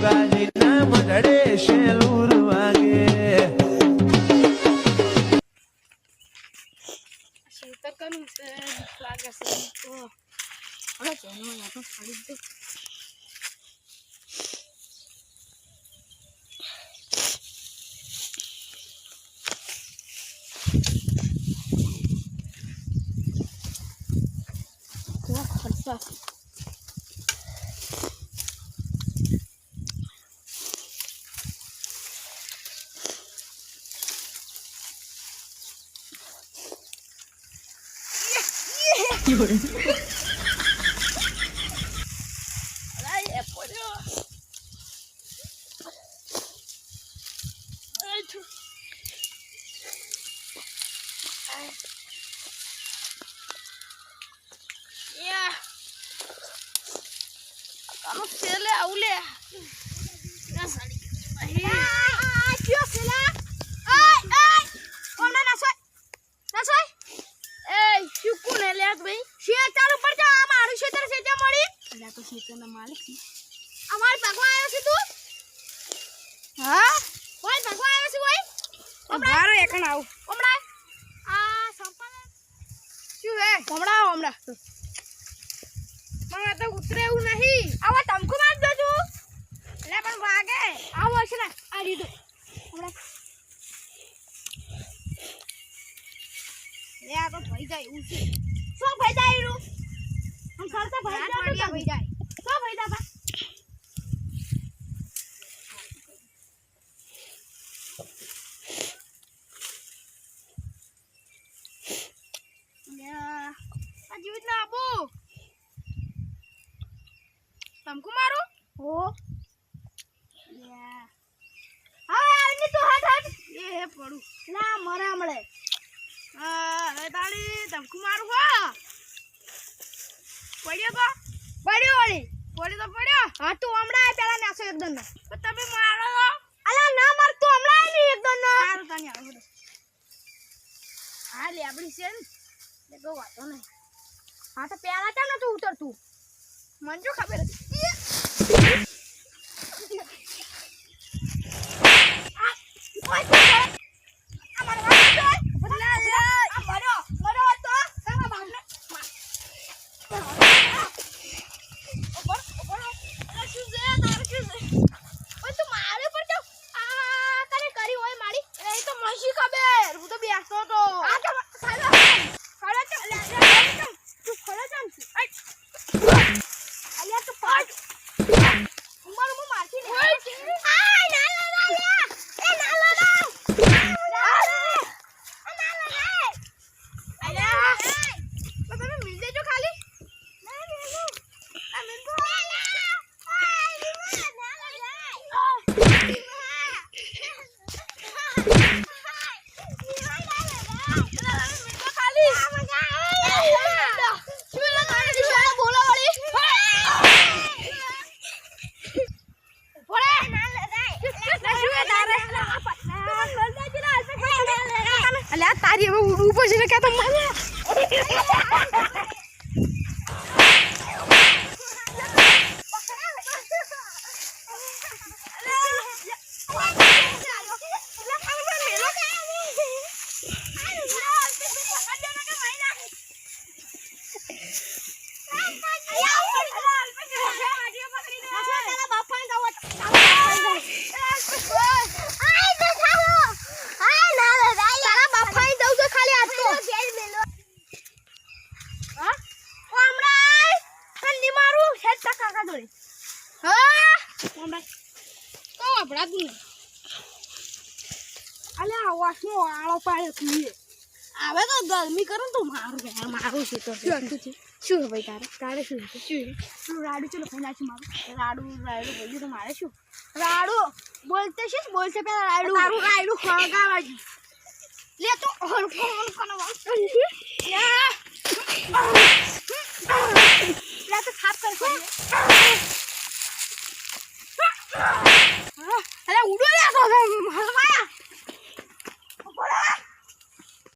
ગાજીના મઢડે શેલુર વાગે શેતર કનું છે લાગે છે તો હવે જેનો યા તો ફાડી દે તો ખર્ચા Kamu sele aule. Na sari. Kyo sele? Ai. Ona nasoi. Nasoi. Shuku ne le ભાઈ. શેતર ઉપર જા મારું શેતર છે તે મળી. અલ્યા તો શેતરના માલિક છે. અમાર ભગવા આવ્યો છે તું? હા? કોઈ ભગવા આવ્યો છે ભાઈ? મારો એકણ આવ. ઓમડા. આ સંપા શું હે? ઓમડા. મને તો ઉતરે એવું નહીં. આવા ટમકુ માર દો તું. એટલે પણ વાગે. આવો છે ને આ રીતો. હમણાં લે આ તો ભઈ જાય એવું છે. શું ભઈ જાય એનું? હમ ખર્ચા ભઈ જાય તો ભઈ જાય. શું ભઈ જાય બા? આ જીવિત ના આપો. તમકુ મારું હો યા હા આની તો હટ એ હે પડું ના મરા મળે હવે તાળી તમકુ મારું હો પડ્યો કો પડ્યો તો પડ્યો હા તું હમણાં પેલા નાસો એકદમ ના તો તમે મારો અલા ના માર તું હમણાં ની એકદમ ના સારું તાની આવો હા લે આપણી છે ને ગો વાતો નહીં હા તો પેલા ચાલ તું ઉતર તું મને જો ખબર હતી તારી હવે ઉડવું પડશે ને ક્યાં તો મને આવે તો ગરમી કરો તો મારું છે તો શું ભાઈ તારે શું રાડુ ચલો ખાઈ નાખી મારું રાડુ બોલ્યું તો મારે શું રાડુ બોલતે પેલા રાડુ ખળગાવા લે તો